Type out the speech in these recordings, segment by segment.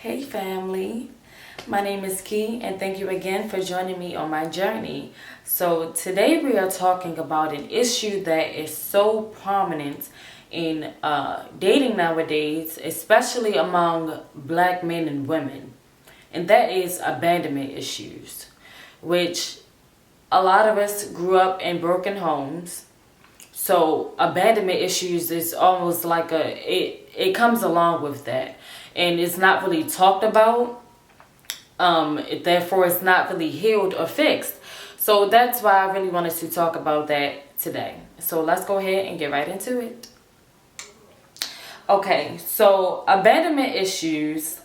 Hey family, my name is Key and thank you again for joining me on my journey. So today we are talking about an issue that is so prominent in dating nowadays, especially among black men and women, and that is abandonment issues, which a lot of us grew up in broken homes. So abandonment issues is almost like it comes along with that, and it's not really talked about. Therefore, it's not really healed or fixed. So that's why I really wanted to talk about that today. So let's go ahead and get right into it. Okay, so abandonment issues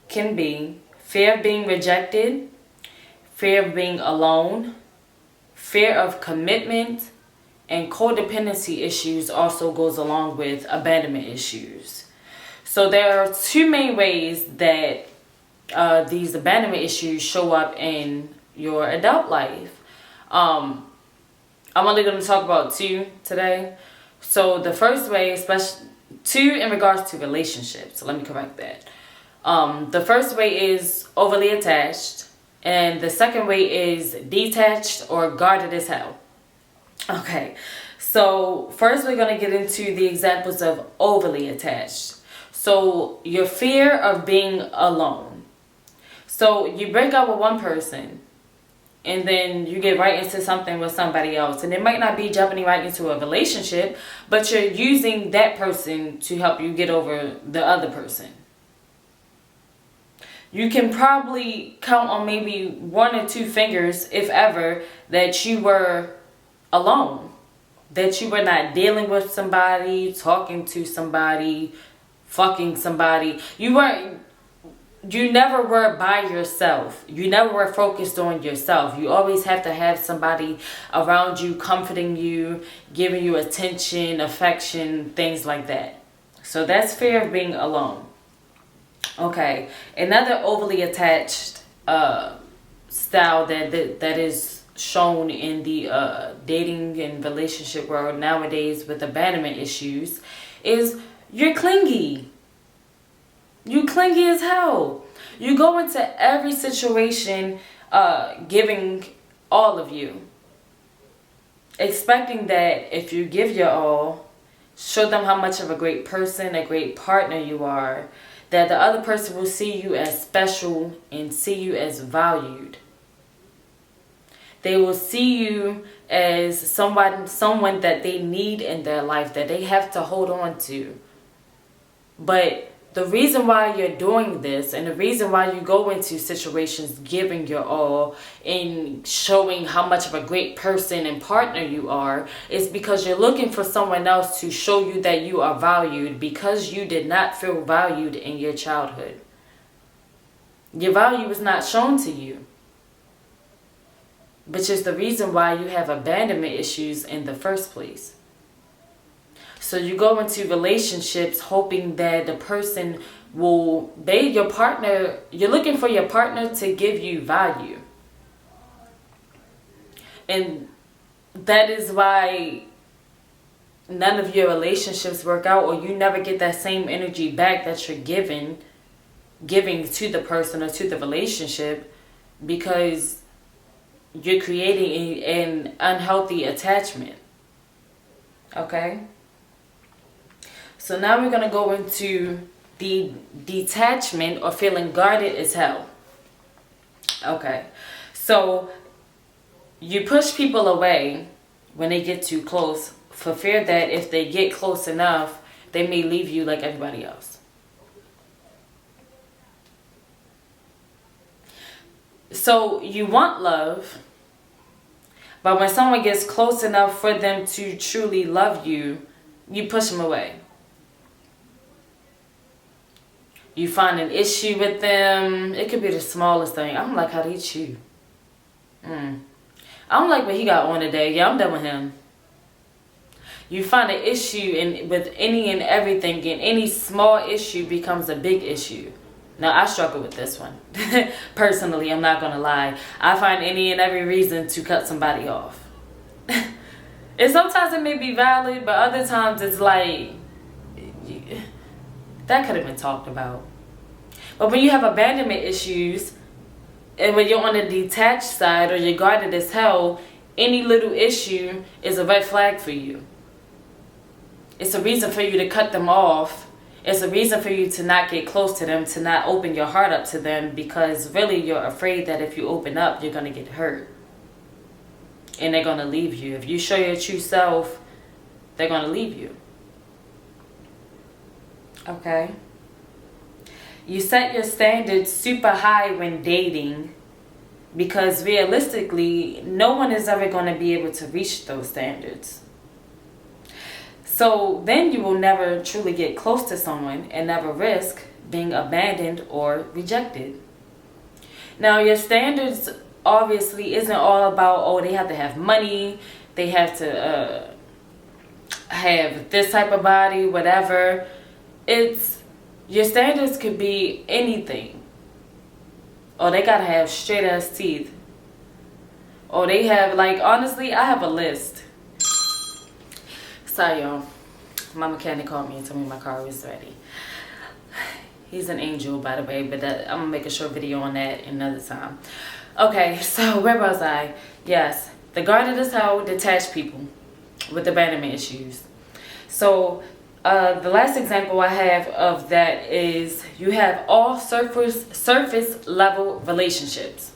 can be fear of being rejected, fear of being alone, fear of commitment, and codependency issues also goes along with abandonment issues. So there are two main ways that these abandonment issues show up in your adult life. I'm only going to talk about two today. So the first way, especially two in regards to relationships. So let me correct that. The first way is overly attached, and the second way is detached or guarded as hell. Okay, so first we're going to get into the examples of overly attached. So your fear of being alone. So you break up with one person and then you get right into something with somebody else. And it might not be jumping right into a relationship, but you're using that person to help you get over the other person. You can probably count on maybe one or two fingers, if ever, that you were alone, that you were not dealing with somebody, talking to somebody, fucking somebody. You never were by yourself. You never were focused on yourself. You always have to have somebody around you, comforting you, giving you attention, affection, things like that. So that's fear of being alone. Okay, another overly attached style that is shown in the dating and relationship world nowadays with abandonment issues is you're clingy. You clingy as hell. You go into every situation giving all of you, expecting that if you give your all, show them how much of a great person, a great partner you are, that the other person will see you as special and see you as valued. They will see you as someone that they need in their life, that they have to hold on to. But the reason why you're doing this and the reason why you go into situations giving your all and showing how much of a great person and partner you are is because you're looking for someone else to show you that you are valued because you did not feel valued in your childhood. Your value was not shown to you, which is the reason why you have abandonment issues in the first place. So you go into relationships hoping that the person you're looking for your partner to give you value. And that is why none of your relationships work out, or you never get that same energy back that you're giving to the person or to the relationship, because you're creating an unhealthy attachment. Okay? So now we're going to go into the detachment or feeling guarded as hell. Okay. So you push people away when they get too close for fear that if they get close enough, they may leave you like everybody else. So you want love, but when someone gets close enough for them to truly love you, you push them away. You find an issue with them. It could be the smallest thing. I don't like how they chew. I don't like what he got on today. Yeah, I'm done with him. You find an issue with any and everything, and any small issue becomes a big issue. Now, I struggle with this one. Personally, I'm not going to lie. I find any and every reason to cut somebody off. And sometimes it may be valid, but other times it's like, that could have been talked about. But when you have abandonment issues, and when you're on the detached side or you're guarded as hell, any little issue is a red flag for you. It's a reason for you to cut them off. It's a reason for you to not get close to them, to not open your heart up to them, because really you're afraid that if you open up, you're going to get hurt. And they're going to leave you. If you show your true self, they're going to leave you. Okay? You set your standards super high when dating, because realistically, no one is ever going to be able to reach those standards. So then you will never truly get close to someone and never risk being abandoned or rejected. Now, your standards obviously isn't all about, oh, they have to have money, they have to have this type of body, whatever. Your standards could be anything. Or they gotta have straight ass teeth. Or they have, like, honestly, I have a list. Sorry, y'all. My mechanic called me and told me my car was ready. He's an angel, by the way, but I'm gonna make a short video on that another time. Okay, so where was I? Yes, the guarded as hell, detached people with abandonment issues. So the last example I have of that is you have all surface level relationships.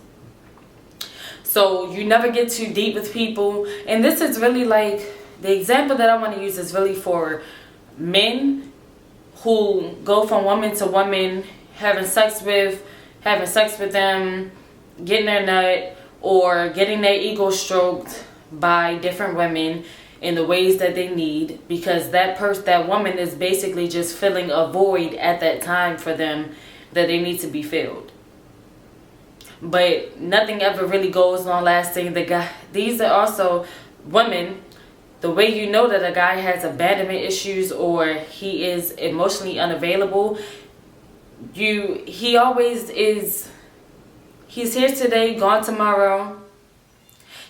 So you never get too deep with people, and this is really like, the example that I want to use is really for men who go from woman to woman, having sex with them, getting their nut, or getting their ego stroked by different women in the ways that they need, because that woman is basically just filling a void at that time for them that they need to be filled. But nothing ever really goes long lasting. These are also women. The way you know that a guy has abandonment issues or he is emotionally unavailable, he always is. He's here today, gone tomorrow.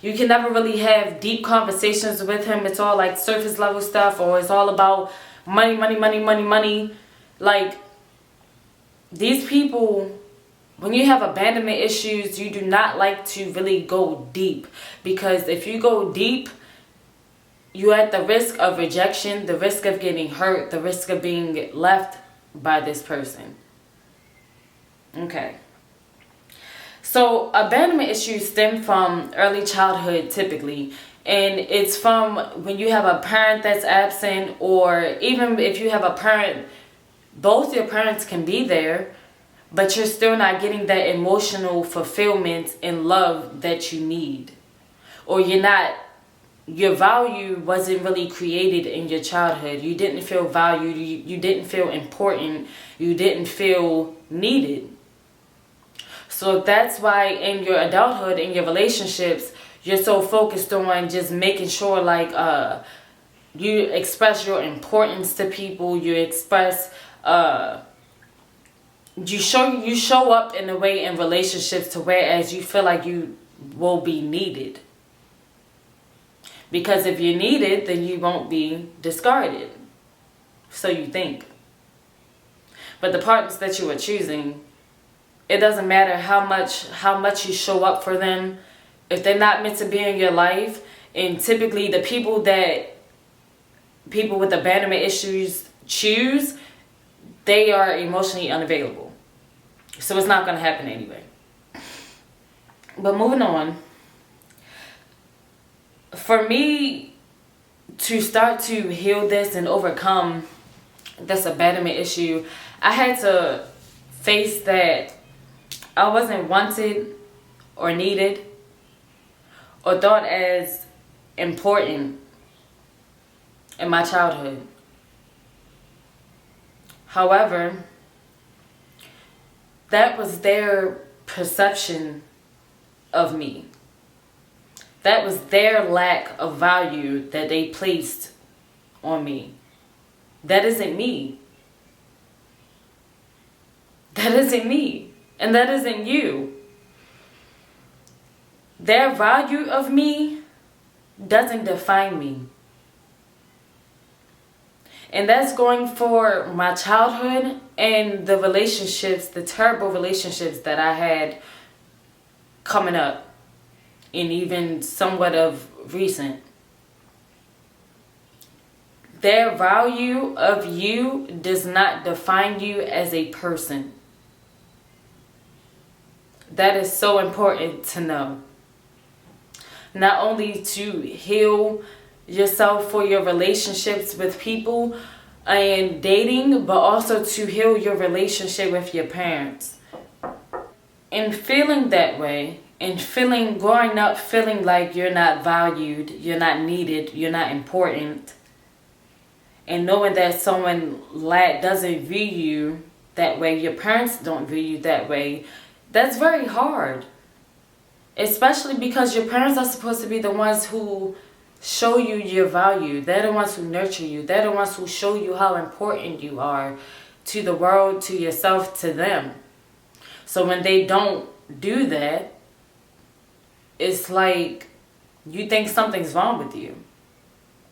You can never really have deep conversations with him. It's all like surface level stuff, or it's all about money, money, money, money, money. Like, these people, when you have abandonment issues, you do not like to really go deep, because if you go deep, you're at the risk of rejection, the risk of getting hurt, the risk of being left by this person. Okay. So abandonment issues stem from early childhood typically. And it's from when you have a parent that's absent, or even if you have a parent, both your parents can be there, but you're still not getting that emotional fulfillment and love that you need. Or your value wasn't really created in your childhood. You didn't feel valued. You didn't feel important. You didn't feel needed. So that's why in your adulthood, in your relationships, you're so focused on just making sure, like, you express your importance to people. You express, you show up in a way in relationships to whereas you feel like you will be needed. Because if you're needed, then you won't be discarded. So you think. But the partners that you are choosing, it doesn't matter how much you show up for them. If they're not meant to be in your life, and typically the people with abandonment issues choose, they are emotionally unavailable. So it's not going to happen anyway. But moving on. For me to start to heal this and overcome this abandonment issue, I had to face that I wasn't wanted or needed or thought as important in my childhood. However, that was their perception of me. That was their lack of value that they placed on me. That isn't me. That isn't me. And that isn't you. Their value of me doesn't define me. And that's going for my childhood and the relationships, the terrible relationships that I had coming up, and even somewhat of recent. Their value of you does not define you as a person. That is so important to know. Not only to heal yourself for your relationships with people and dating, but also to heal your relationship with your parents. And feeling that way, and growing up feeling like you're not valued, you're not needed, you're not important, and knowing that someone doesn't view you that way, your parents don't view you that way, that's very hard. Especially because your parents are supposed to be the ones who show you your value. They're the ones who nurture you. They're the ones who show you how important you are to the world, to yourself, to them. So when they don't do that, it's like you think something's wrong with you.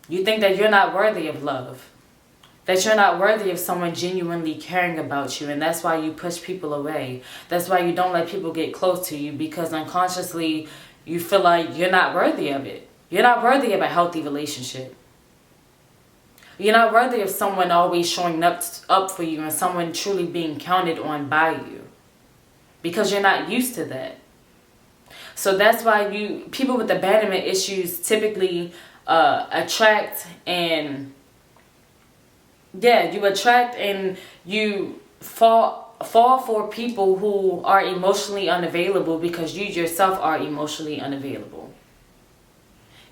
You think that you're not worthy of love. That you're not worthy of someone genuinely caring about you. And that's why you push people away. That's why you don't let people get close to you, because unconsciously you feel like you're not worthy of it. You're not worthy of a healthy relationship. You're not worthy of someone always showing up for you and someone truly being counted on by you, because you're not used to that. So that's why people with abandonment issues typically attract and you fall for people who are emotionally unavailable, because you yourself are emotionally unavailable.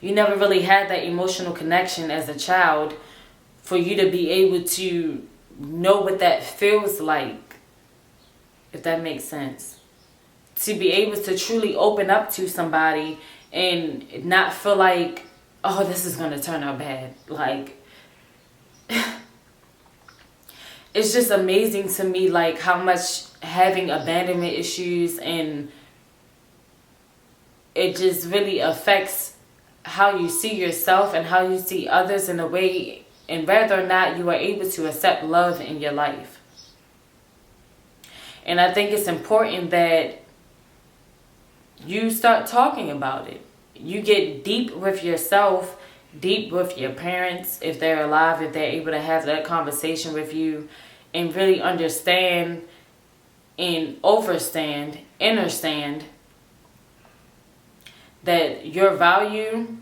You never really had that emotional connection as a child for you to be able to know what that feels like, if that makes sense. To be able to truly open up to somebody and not feel like, oh, this is going to turn out bad. Like, it's just amazing to me, like, how much having abandonment issues, and it just really affects how you see yourself and how you see others in a way, and whether or not you are able to accept love in your life. And I think it's important that you start talking about it. You get deep with yourself, deep with your parents, if they're alive, if they're able to have that conversation with you, and really understand and understand that your value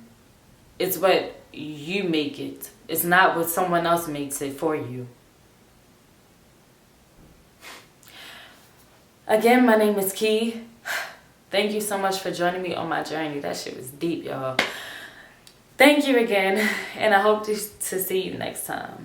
is what you make it. It's not what someone else makes it for you. Again, my name is Key. Thank you so much for joining me on my journey. That shit was deep, y'all. Thank you again, and I hope to see you next time.